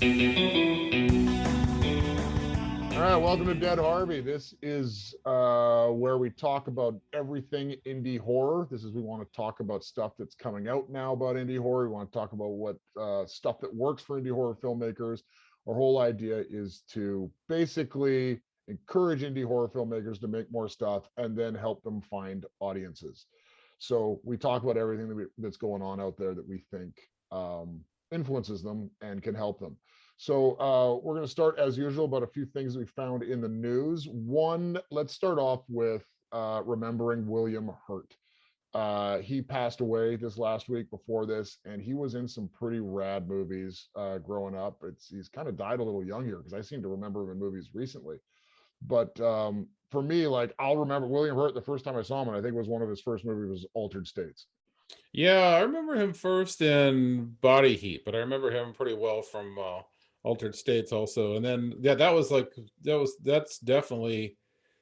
All right, welcome to Dead Harvey. This is where we talk about everything indie horror. This is we want to talk about stuff that's coming out now about indie horror. We want to talk about what stuff that works for indie horror filmmakers. Our whole idea is to basically encourage indie horror filmmakers to make more stuff and then help them find audiences. So we talk about everything that's going on out there that we think influences them and can help them. So we're going to start as usual about a few things we found in the news. One, let's start off with remembering William Hurt. He passed away this last week before this, and he was in some pretty rad movies growing up. He's kind of died a little young here because I seem to remember him in movies recently. But for me, like I'll remember William Hurt the first time I saw him, and I think it was one of his first movies was Altered States. Yeah, I remember him first in Body Heat, but I remember him pretty well from Altered States also. And then yeah, that's definitely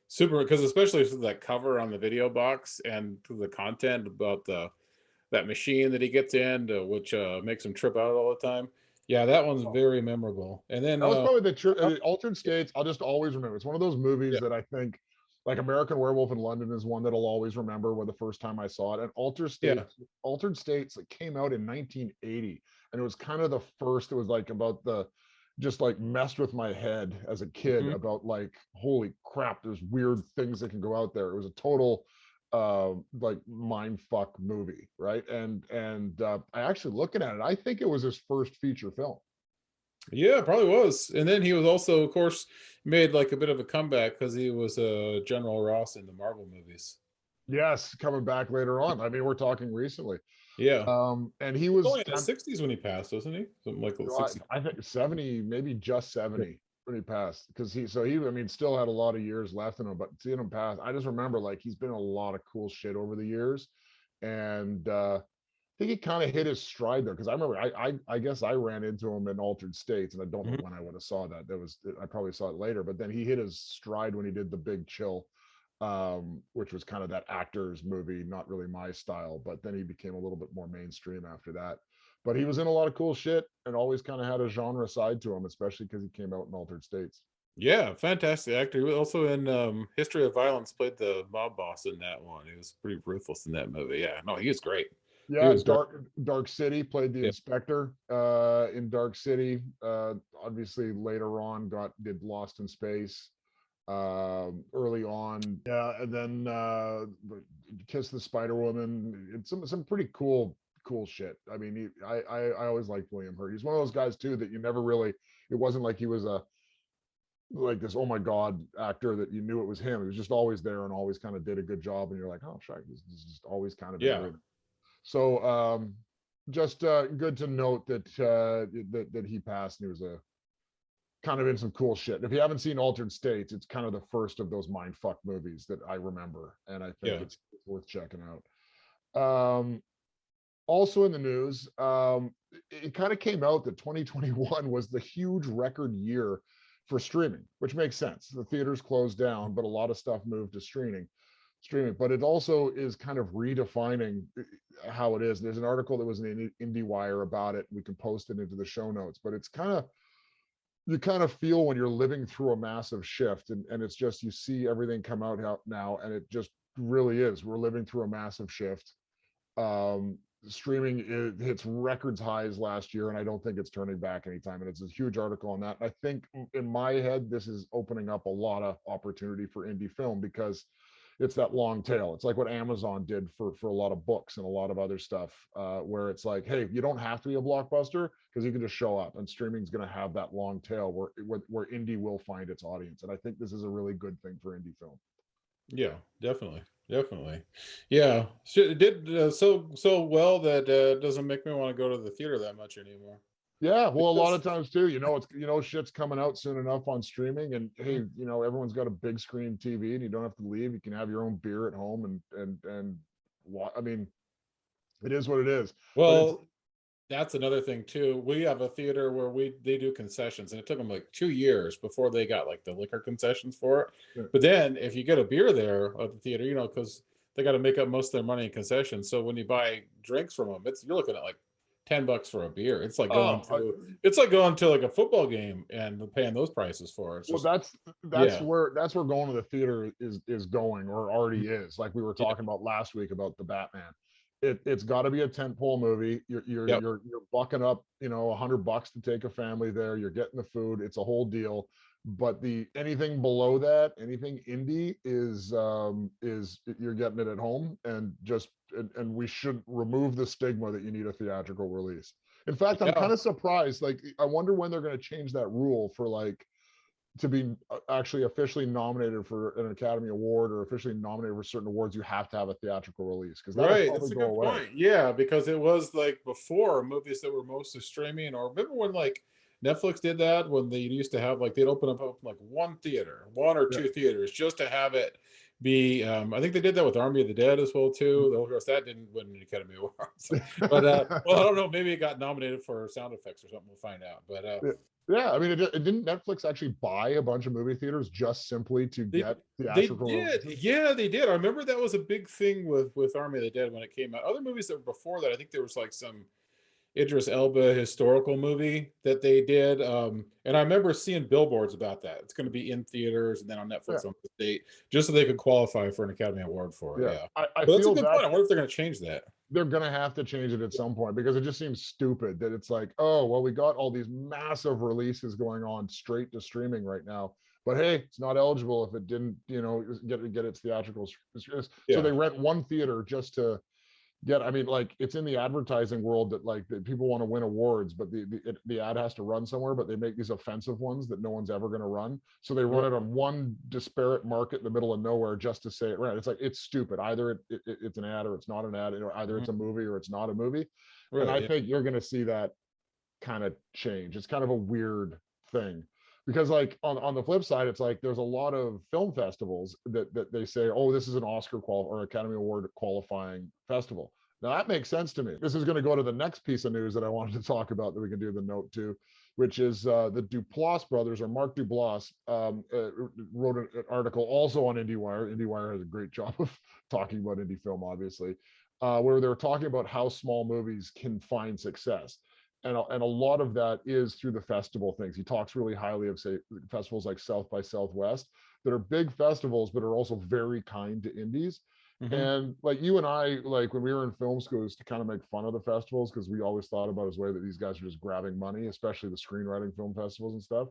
super because especially for that cover on the video box and the content about the that machine that he gets in, which makes him trip out all the time. Yeah, that one's very memorable. And then That was probably oh, Altered States. I'll just always remember. It's one of those movies yeah, that I think, like American Werewolf in London, is one that I'll always remember. Where the first time I saw it, and yeah, Altered States, it came out in 1980, and it was kind of the first. It was like about the, just like messed with my head as a kid mhm. about like, holy crap, there's weird things that can go out there. It was a total like mind fuck movie, right? And I actually looking at it, I think it was his first feature film. Yeah, probably was. And then he was also, of course, made like a bit of a comeback because he was General Ross in the Marvel movies. Yes, coming back later on. I mean, we're talking recently. Yeah. And he He was was only in his 60s when he passed, wasn't he? Something like the 60s. I think 70, maybe just Yeah. 70 when he passed. Because I mean, still had a lot of years left in him, but seeing him pass, I just remember like he's been in a lot of cool shit over the years. And I think he kind of hit his stride there because I remember I guess I ran into him in Altered States, and I don't know Mhm. when I would have saw that. That was I probably saw it later, but then he hit his stride when he did The Big Chill, which was kind of that actor's movie, not really my style. But then he became a little bit more mainstream after that. But he was in a lot of cool shit and always kind of had a genre side to him, especially because he came out in Altered States. Yeah, fantastic actor. He was also in History of Violence, played the mob boss in that one. He was pretty ruthless in that movie. Yeah, no, he was great. He Yeah, was great. Dark City played the Yeah. inspector in Dark City. Obviously, later on, got did Lost in Space. Early on, yeah, and then Kiss the Spider Woman. It's some pretty cool shit. I mean, I always liked William Hurt. He's one of those guys too that you never really. It wasn't like he was a like this oh my god actor that you knew it was him. He was just always there and always kind of did a good job, and you're like, oh, sure, he's just always kind of been Yeah. everything. So just good to note that he passed and he was a kind of in some cool shit. If you haven't seen Altered States, it's kind of the first of those mindfuck movies that I remember, and I think Yeah. it's worth checking out. Also in the news, it kind of came out that 2021 was the huge record year for streaming, which makes sense. The theaters closed down, but a lot of stuff moved to streaming, but it also is kind of redefining how it is. There's an article that was in IndieWire about it. We can post it into the show notes, but it's kind of you kind of feel when you're living through a massive shift, and it's just you see everything come out now, and it just really is. We're living through a massive shift. Streaming hits records highs last year, and I don't think it's turning back anytime. And it's a huge article on that. I think in my head, this is opening up a lot of opportunity for indie film because it's that long tail. It's like what Amazon did for a lot of books and a lot of other stuff, where it's like, hey, you don't have to be a blockbuster because you can just show up, and streaming is going to have that long tail where indie will find its audience. And I think this is a really good thing for indie film. Yeah, definitely. Definitely. Yeah. It did so well that it doesn't make me want to go to the theater that much anymore. Yeah, well, a lot of Because times too, shit's coming out soon enough on streaming, and hey, Mhm. everyone's got a big screen TV, and you don't have to leave. You can have your own beer at home, and I mean, it is what it is. But it's Well, that's another thing too. We have a theater where they do concessions, and it took them like 2 years before they got like the liquor concessions for it. But then if you get a beer there at the theater, because they got to make up most of their money in concessions. So when you buy drinks from them, you're looking at like $10 for a beer. Oh, it's like going to like a football game and paying those prices for it. It's well, just that's yeah. where going to the theater is going, or already Mhm. is. Like we were Yeah. talking about last week about the Batman. It's got to be a tentpole movie. Yep. You're bucking up, $100 to take a family there. You're getting the food. It's a whole deal. But the anything below that, anything indie is you're getting it at home, and we should remove the stigma that you need a theatrical release. In fact, I'm Yeah. kind of surprised. Like, I wonder when they're going to change that rule for like to be actually officially nominated for an Academy Award or officially nominated for certain awards. You have to have a theatrical release because that'll Right. probably That's a go good away. point. Yeah, because it was like before movies that were mostly streaming, or remember when like Netflix did that when they used to have like they'd open up like one theater, one or Yeah. two theaters just to have it be I think they did that with Army of the Dead as well too. Of course that didn't win an Academy Award. So, but well I don't know, maybe it got nominated for sound effects or something. We'll find out. But Yeah, I mean, it didn't Netflix actually buy a bunch of movie theaters just simply to They get they theatrical did. releases? Yeah, they did. I remember that was a big thing with Army of the Dead when it came out. Other movies that were before that, I think there was like some Idris Elba historical movie that they did. And I remember seeing billboards about that. It's going to be in theaters and then on Yeah, Netflix on this date, just so they could qualify for an Academy Award for it. yeah. Yeah. I But that's a feel good that point. I wonder if they're going to change that. they're gonna have to change it at some point because it just seems stupid that it's like, oh well, we got all these massive releases going on straight to streaming right now, but hey, it's not eligible if it didn't, get its theatrical. So Yeah. they rent one theater just to get. I mean, like it's in the advertising world that like that people want to win awards, but the ad has to run somewhere. But they make these offensive ones that no one's ever going to run, so they run Right. it on one disparate market in the middle of nowhere just to say it right. It's like it's stupid. Either it's an ad or it's not an ad. Either Mhm. it's a movie or it's not a movie. And Right. I Yeah. think you're going to see that kind of change. It's kind of a weird thing because like on the flip side, it's like there's a lot of film festivals that they say, oh, this is an Oscar or Academy Award qualifying festival. Now that makes sense to me. This is going to go to the next piece of news that I wanted to talk about that we can do the note to, which is the Duplass brothers, or Mark Duplass, wrote an article also on IndieWire. IndieWire has a great job of talking about indie film, obviously, where they were talking about how small movies can find success. And a lot of that is through the festival things. He talks really highly of, say, festivals like South by Southwest that are big festivals, but are also very kind to indies. Hmm. And like you and I, like when we were in film school, used to kind of make fun of the festivals because we always thought about as way that these guys are just grabbing money, especially the screenwriting film festivals and stuff.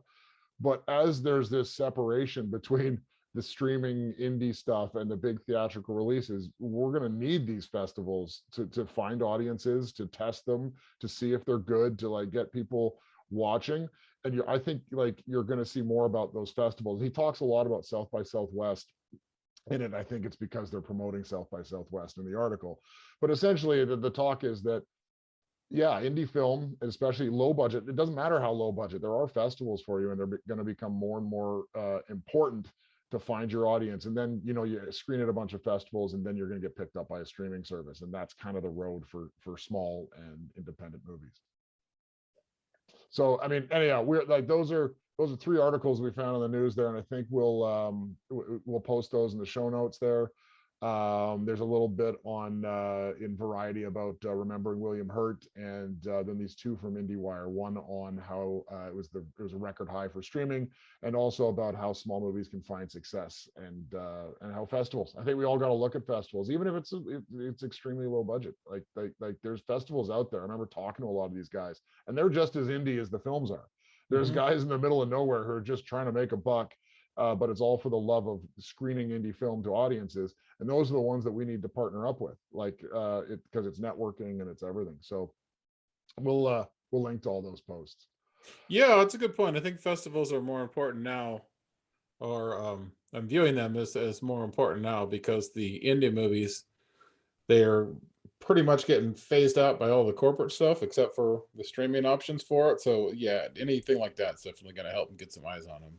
But as there's this separation between the streaming indie stuff and the big theatrical releases, we're going to need these festivals to find audiences, to test them, to see if they're good, to like get people watching. And I think like you're going to see more about those festivals. He talks a lot about South by Southwest in it. I think it's because they're promoting South by Southwest in the article. But essentially, the talk is that yeah, indie film, especially low budget. It doesn't matter how low budget. There are festivals for you, and they're going to become more and more important to find your audience. And then you screen at a bunch of festivals, and then you're going to get picked up by a streaming service, and that's kind of the road for small and independent movies. So I mean, anyhow, we're like those are three articles we found in the news there, and I think we'll post those in the show notes there. There's a little bit on in Variety about remembering William Hurt, and then these two from IndieWire. One on how it was a record high for streaming, and also about how small movies can find success, and how festivals. I think we all got to look at festivals, even if it's extremely low budget. Like there's festivals out there. I remember talking to a lot of these guys, and they're just as indie as the films are. There's Hmm. guys in the middle of nowhere who are just trying to make a buck, but it's all for the love of screening indie film to audiences, and those are the ones that we need to partner up with, like because it's networking and it's everything. So we'll link to all those posts. Yeah, that's a good point. I think festivals are more important now, or I'm viewing them as more important now because the indie movies they're pretty much getting phased out by all the corporate stuff except for the streaming options for it. So yeah, anything like that's definitely going to help and get some eyes on them.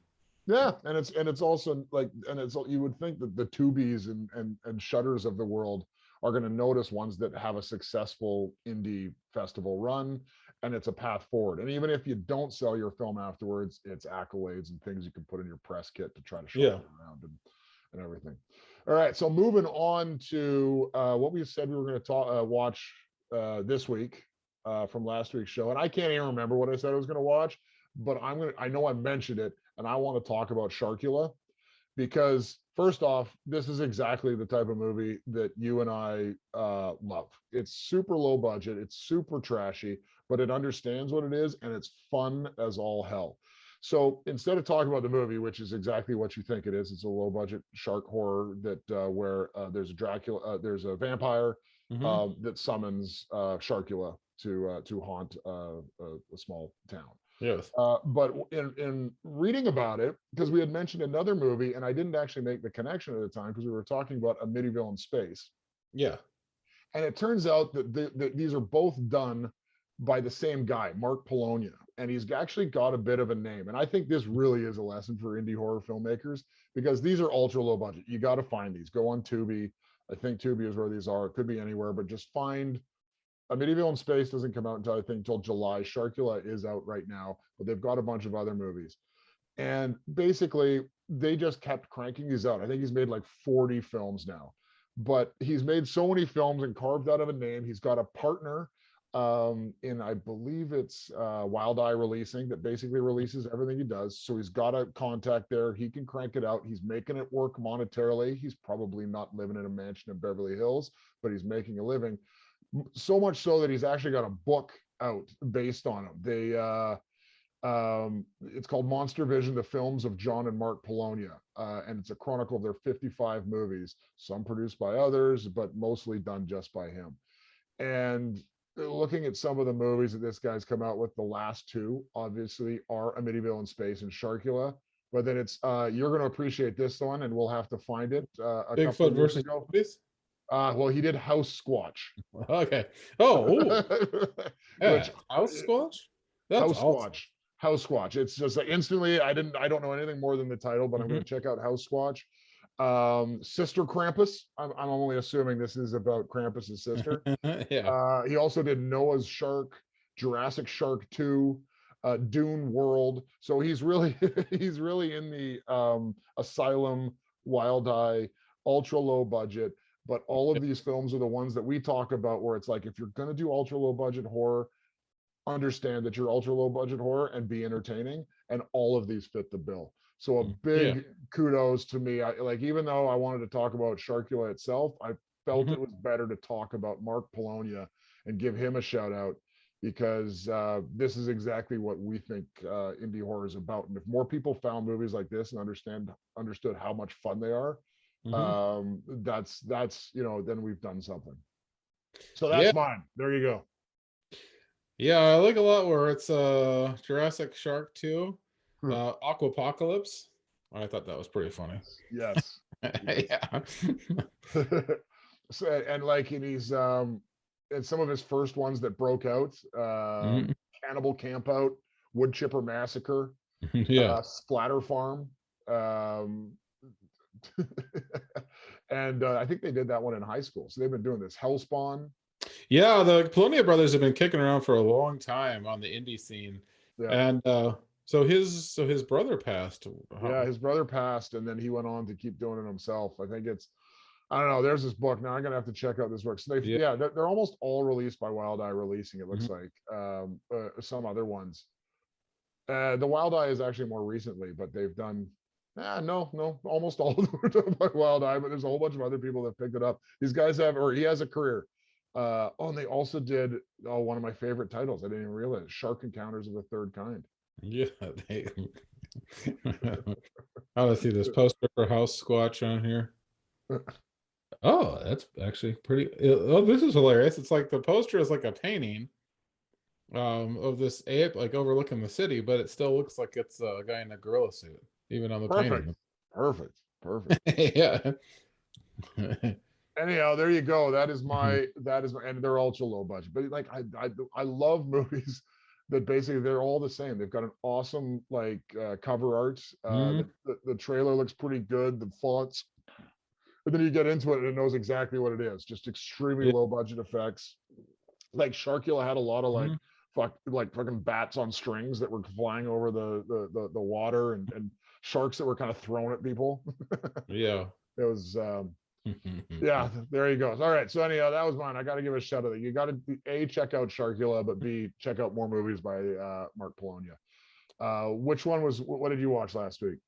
Yeah, and it's also like, and it's, you would think that the Tubies and Shutters of the world are going to notice ones that have a successful indie festival run, and it's a path forward. And even if you don't sell your film afterwards, it's accolades and things you can put in your press kit to try to shop Yeah. it around and everything. All right, so moving on to what we said we were going to talk watch this week. from last week's show, and I can't even remember what I said I was going to watch, but I know I mentioned it, and I want to talk about Sharkula because first off, this is exactly the type of movie that you and I love. It's super low budget, it's super trashy, but it understands what it is, and it's fun as all hell. So instead of talking about the movie, which is exactly what you think it is, it's a low budget shark horror that where there's a Dracula, there's a vampire Mm-hmm. that summons Sharkula to haunt a small town. Yes. But in reading about it, because we had mentioned another movie, and I didn't actually make the connection at the time because we were talking about Amityville in space, Yeah. and it turns out that these are both done by the same guy, Mark Polonia, and he's actually got a bit of a name. And I think this really is a lesson for indie horror filmmakers because these are ultra low budget. You got to find these. Go on Tubi. I think Tubi is where these are. It could be anywhere, but just find Amityville in Space doesn't come out until I think until July. Sharkula is out right now, but they've got a bunch of other movies. And basically, they just kept cranking these out. I think he's made like 40 films now, but he's made so many films and carved out of a name. He's got a partner in, I believe it's Wild Eye Releasing that basically releases everything he does. So he's got a contact there. He can crank it out. He's making it work monetarily. He's probably not living in a mansion in Beverly Hills, but he's making a living. So much so that he's actually got a book out based on him. It's called Monster Vision: The Films of John and Mark Polonia, and it's a chronicle of their 55 movies, some produced by others, but mostly done just by him. And looking at some of the movies that this guy's come out with, the last two obviously are Amityville in Space and Sharkula. But then it's you're going to appreciate this one, and we'll have to find it a couple Bigfoot of years versus ago. zombies. Well, he did House Squatch, Okay. Oh, ooh. which Yeah. House squash. That's House awesome. Squatch, House Squatch. It's just like instantly, I don't know anything more than the title, but I'm Mm-hmm. going to check out House Squatch. Sister Krampus. I'm only assuming this is about Krampus's sister. Yeah. He also did Noah's Shark, Jurassic Shark 2, Dune World. So he's really he's really in the Asylum, Wild Eye, ultra low budget. But all of these films are the ones that we talk about where it's like, if you're going to do ultra low budget horror, understand that you're ultra low budget horror and be entertaining. And all of these fit the bill. So a Yeah. big kudos to me. Like, even though I wanted to talk about Sharkula itself, I felt Mm-hmm. it was better to talk about Mark Polonia and give him a shout out because this is exactly what we think indie horror is about. And if more people found movies like this and understood how much fun they are, Mm-hmm. that's then we've done something. So Yeah. that's mine. There you go. Yeah. I like a lot where it's Jurassic Shark 2, Hmm. Aquapocalypse. I thought that was pretty funny. Yes. Yeah. So, and like he's and some of his first ones that broke out, Mhm. Cannibal Campout, Wood Chipper Massacre, Yeah. Splatter Farm, um, and I think they did that one in high school. So they've been doing this Hellspawn. Yeah, the Polonia brothers have been kicking around for a long time on the indie scene. Yeah, And so his brother passed. yeah. His brother passed, and then he went on to keep doing it himself. I think it's I don't know. There's this book now. I'm gonna have to check out this book. So Yeah. they're almost all released by Wild Eye Releasing. It looks Mhm. like some other ones. The Wild Eye is actually more recently, but they've done. No, almost all of them are done by Wild Eye, but there's a whole bunch of other people that picked it up. These guys have, or he has a career. And they also did one of my favorite titles. I didn't even realize Shark Encounters of the Third Kind. Yeah, they I want to see this poster for House Squatch on here. Oh, that's actually pretty. Oh, this is hilarious. It's like the poster is like a painting of this ape like overlooking the city, but it still looks like it's a guy in a gorilla suit, even on the Perfect, painting. perfect. Yeah. Anyhow, there you go. That is Mhm. and they're ultra low budget. But like I love movies that basically they're all the same. They've got an awesome like cover art. Mhm. The trailer looks pretty good. The fonts, but then you get into it and it knows exactly what it is. Just extremely Yeah. low budget effects. Like Sharkilla had a lot of Mhm. like fucking bats on strings that were flying over the water and sharks that were kind of thrown at people. Yeah. It was Yeah, there you go. All right. So anyhow, that was mine. I got to give a shout out. You got to A, check out Sharkilla, but B, check out more movies by Mark Polonia. Which one was, what did you watch last week?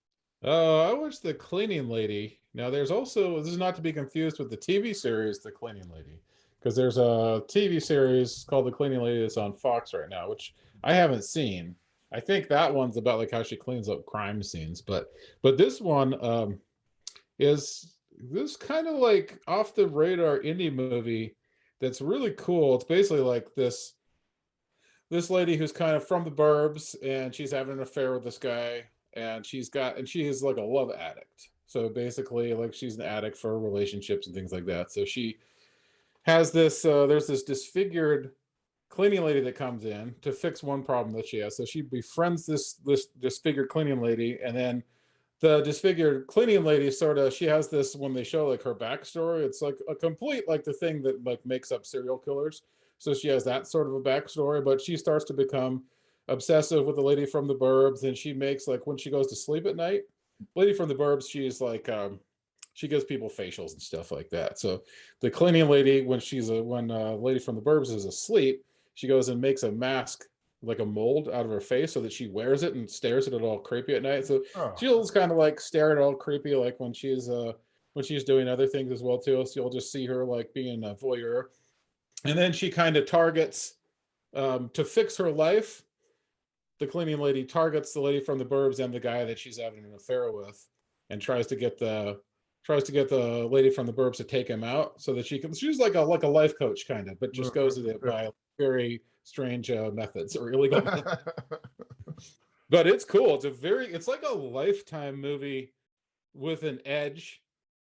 I watched The Cleaning Lady. Now, there's also, this is not to be confused with the TV series The Cleaning Lady, because there's a TV series called The Cleaning Lady that's on Fox right now, which I haven't seen. I think that one's about like how she cleans up crime scenes, but this one is this kind of like off the radar indie movie that's really cool. It's basically like this lady who's kind of from the burbs and she's having an affair with this guy, and she is like a love addict. So basically like she's an addict for relationships and things like that. So she has this there's this disfigured cleaning lady that comes in to fix one problem that she has. So she befriends this disfigured cleaning lady, and then the disfigured cleaning lady sort of, she has this, when they show like her backstory, it's like a complete like the thing that like makes up serial killers. So she has that sort of a backstory, but she starts to become obsessive with the lady from the burbs, and she makes like, when she goes to sleep at night, lady from the burbs, she's like she gives people facials and stuff like that. So the cleaning lady, when lady from the burbs is asleep, she goes and makes a mask, like a mold out of her face, so that she wears it and stares at it all creepy at night. So Oh, she'll just kind of like stare at it all creepy, like when she's doing other things as well too. So you'll just see her like being a voyeur, and then she kind of targets to fix her life. The cleaning lady targets the lady from the burbs and the guy that she's having an affair with, and tries to get the lady from the burbs to take him out so that she's like a life coach kind of, but just goes at it by very strange methods or illegal methods. But it's cool. It's like a Lifetime movie with an edge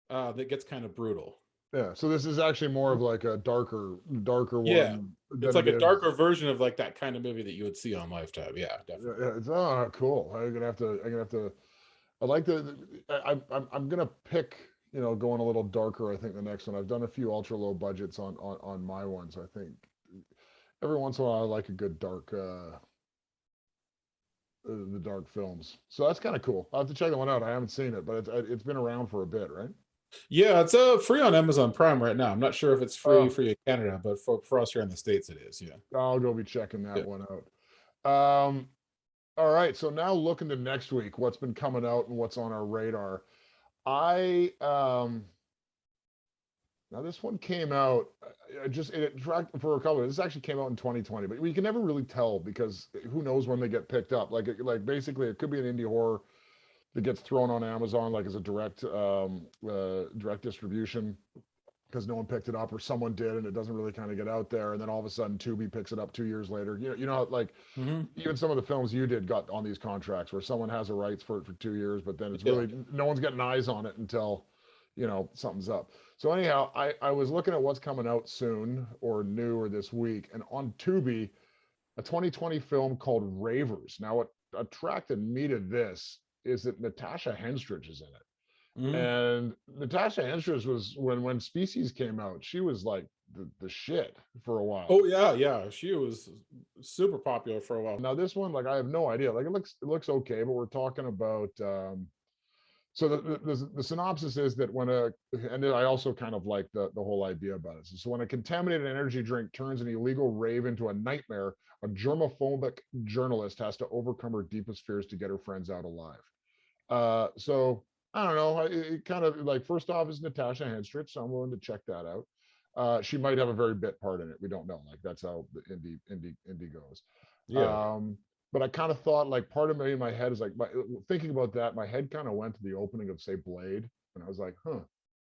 that gets kind of brutal. yeah. So this is actually more of like a darker Yeah, one it's than like it a is. darker version of like that kind of movie that you would see on Lifetime. Yeah, Yeah, definitely. yeah, it's cool. I'm gonna have to. I like I'm gonna pick, going a little darker. I think the next one. I've done a few ultra low budgets on my ones. I think every once in a while I like a good dark the dark films. So that's kind of cool. I'll have to check that one out. I haven't seen it, but it's been around for a bit, right? Yeah, it's free on Amazon Prime right now. I'm not sure if it's free Oh, for you in Canada, but for us here in the States, it is. Yeah. I'll go be checking that Yeah. one out. All right. So now looking to next week, what's been coming out and what's on our radar. I Now this one came out. It tracked for a couple. This actually came out in 2020, but we can never really tell because who knows when they get picked up. Like basically, it could be an indie horror that gets thrown on Amazon like as a direct distribution because no one picked it up or someone did and it doesn't really kind of get out there, and then all of a sudden Tubi picks it up 2 years later. Like Hmm. even some of the films you did got on these contracts where someone has the rights for it for 2 years, but then it's Yeah. really no one's getting eyes on it until something's up. So anyhow, I was looking at what's coming out soon or new or this week, and on Tubi, a 2020 film called Ravers. Now, what attracted me to this is that Natasha Henstridge is in it. Hmm. And Natasha Henstridge was when Species came out, she was like the shit for a while. Oh yeah, yeah. She was super popular for a while. Now this one, like I have no idea. Like it looks okay, but we're talking about so the synopsis is that and I also kind of like the whole idea about it. So when a contaminated energy drink turns an illegal rave into a nightmare, a germophobic journalist has to overcome her deepest fears to get her friends out alive. So I don't know. It kind of like first off is Natasha Henstridge, so I'm willing to check that out. She might have a very bit part in it. We don't know. Like that's how the indie goes. Yeah. Um, but I kind of thought like part of me in my head is like thinking about that. My head kind of went to the opening of say Blade, and I was like, huh,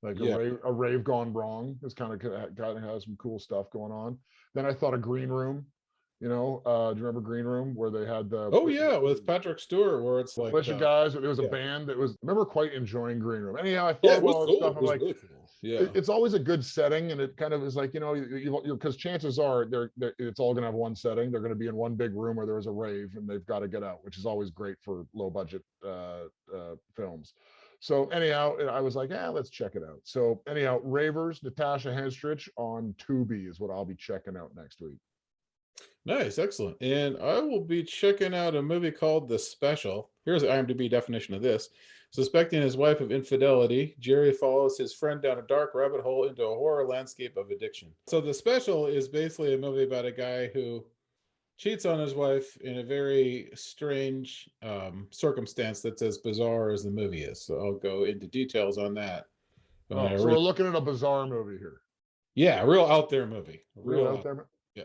like Yeah. a rave gone wrong. It's kind of has some cool stuff going on. Then I thought of Green Room. Do you remember Green Room where they had the Oh yeah, with Patrick Stewart, where it's like militia guys? There was a yeah. band that was. I remember quite enjoying Green Room. Anyhow, I Yeah, thought it about was all this cool. stuff. It I'm was like, really cool. Yeah. it's always a good setting, and it kind of is like because chances are it's all going to have one setting. They're going to be in one big room where there was a rave, and they've got to get out, which is always great for low budget films. So anyhow, I was like, yeah, let's check it out. So anyhow, Ravers, Natasha Henstridge on Tubi is what I'll be checking out next week. Nice, excellent. And I will be checking out a movie called The Special. Here's the IMDb definition of this. Suspecting his wife of infidelity, Jerry follows his friend down a dark rabbit hole into a horror landscape of addiction. So The Special is basically a movie about a guy who cheats on his wife in a very strange circumstance that's as bizarre as the movie is. So I'll go into details on that when I Oh, so read. we're looking at a bizarre movie here. Yeah, real out there movie. Real Real out out. there. Yeah.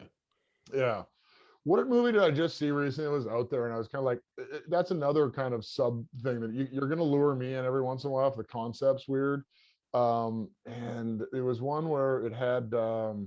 Yeah. What movie did I just see recently that was out there? And I was kind of like, that's another kind of sub thing that you're going to lure me in every once in a while if the concept's weird. And it was one where it had, it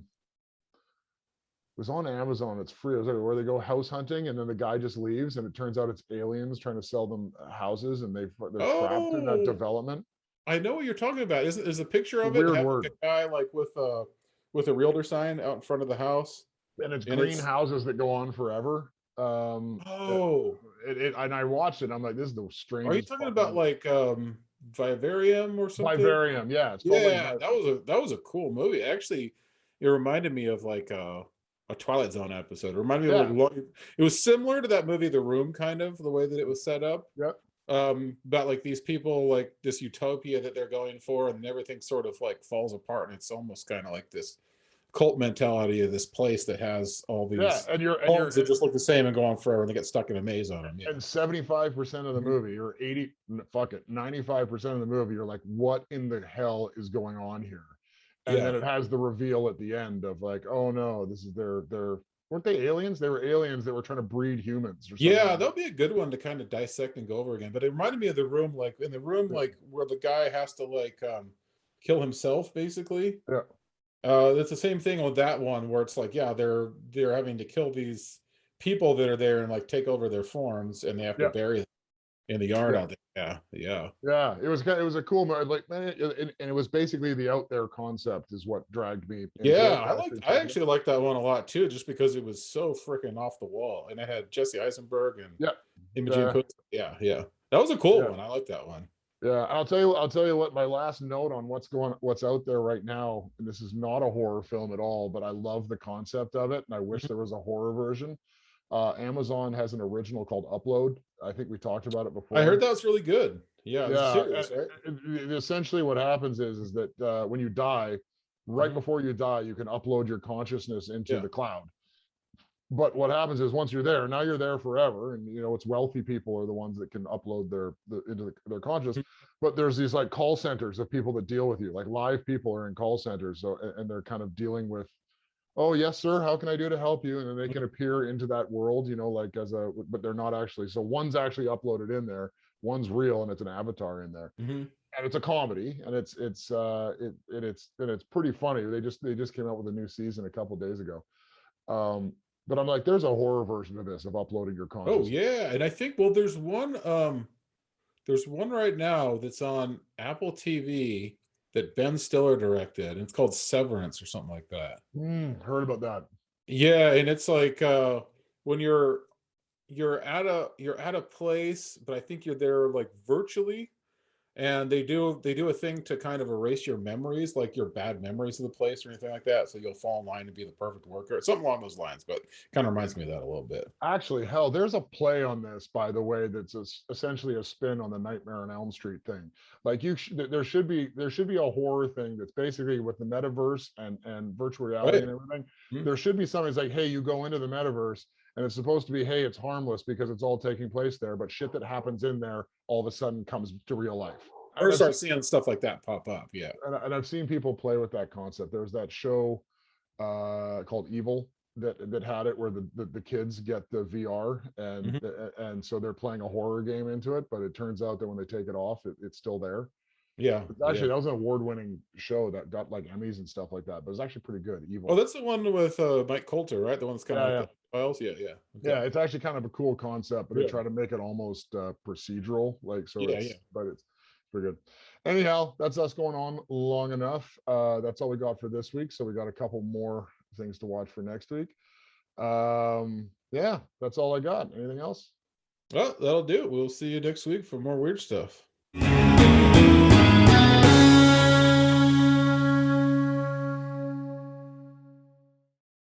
was on Amazon. It's free. It was like where they go house hunting and then the guy just leaves and it turns out it's aliens trying to sell them houses and they're trapped in that Oh, development. I know what you're talking about. Is a picture It's a of it weird have like word. a guy like with a realtor sign out in front of the house, And it's and it's greenhouses that go on forever. oh, And I watched it. And I'm like, this is the are you strangest talking about fucking like Vivarium or something? Vivarium. Yeah, it's called like Yeah, that was a cool movie. Actually, it reminded me of like a Twilight Zone episode. It reminded me of yeah, it was similar to that movie The Room, kind of the way that it was set up. yeah, About like these people, like this utopia that they're going for, and everything sort of like falls apart, and it's almost kind of like this cult mentality of this place that has all yeah. these And you're homes that just look the same and go on forever, and they get stuck in a maze on them. Yeah. and 75% of the Mhm. movie, or 80, fuck it, 95% of the movie, you're like, what in the hell is going on here? And Yeah. then it has the reveal at the end of like, oh no, this is their weren't they aliens? They were aliens that were trying to breed humans or something Yeah, like that'll that. be a good one to kind of dissect and go over again. But it reminded me of The Room, like in The Room, like where the guy has to like kill himself, basically. Yeah, It's the same thing with that one where it's like, yeah, they're having to kill these people that are there and like take over their forms, and they have to yeah, bury them in the yard yeah. out there. Yeah, yeah. Yeah, it was a cool movie. Like, man, and it was basically the out there concept is what dragged me into Yeah, it. I liked. I actually liked that one a lot too, just because it was so freaking off the wall, and it had Jesse Eisenberg and Yeah, Imogen yeah, Poots. Yeah, yeah, that was a cool yeah. one. I like that one. Yeah, I'll tell you what. My last note on what's out there right now. And this is not a horror film at all, but I love the concept of it, and I wish Mhm. there was a horror version. Amazon has an original called Upload. I think we talked about it I heard before. that was really good. Yeah, it's a Yeah, series, right? essentially what happens is that when you die, right Mhm. before you die, you can upload your consciousness into Yeah. the cloud. But what happens is once you're there, now you're there forever, and it's wealthy people are the ones that can upload their conscious. Mhm. But there's these like call centers of people that deal with you, like live people are in call centers, so and they're kind of dealing with, oh yes sir, how can I do to help you, and then they can appear into that world, like as a, but they're not actually. So one's actually uploaded in there, one's real, and it's an avatar in there, Mhm. and it's a comedy, and it's pretty funny. They just came out with a new season a couple days ago. um, but I'm like, there's a horror version of this of uploading your Oh consciousness. yeah, and I think well, there's one right now that's on Apple TV that Ben Stiller directed, and it's called Severance or something like that. Heard about that. Yeah, and it's like when you're at a place, but I think you're there like virtually, and they do a thing to kind of erase your memories, like your bad memories of the place or anything like that. So you'll fall in line to be the perfect worker, something along those lines. But kind of reminds me of that a little bit. Actually, hell, there's a play on this, by the way, that's essentially a spin on the Nightmare on Elm Street thing. Like there should be a horror thing that's basically with the metaverse and virtual reality Right. and everything. Mhm. There should be something that's like, hey, you go into the metaverse and it's supposed to be, hey, it's harmless because it's all taking place there, but shit that happens in there all of a sudden comes to real life. Or And I've start seen seeing stuff like that pop up. Yeah. and I've seen people play with that concept. There's that show called Evil that had it where the kids get the VR Mhm. and so they're playing a horror game into it, but it turns out that when they take it off, it's still there. Yeah. Yeah. Actually, that was an award-winning show that got like Emmys and stuff like that, but it's actually pretty good. Oh, Evil. that's the one with Mike Coulter, right? The one that's kind of Yeah, like yeah, the files. Yeah. Yeah. yeah. Okay. It's actually kind of a cool concept, but they Yeah. try to make it almost procedural, like so Yeah. Yeah. it's pretty good. Anyhow, that's us going on long enough. That's all we got for this week. So we got a couple more things to watch for next week. Yeah, that's all I got. Anything else? Well, that'll do it. We'll see you next week for more weird stuff.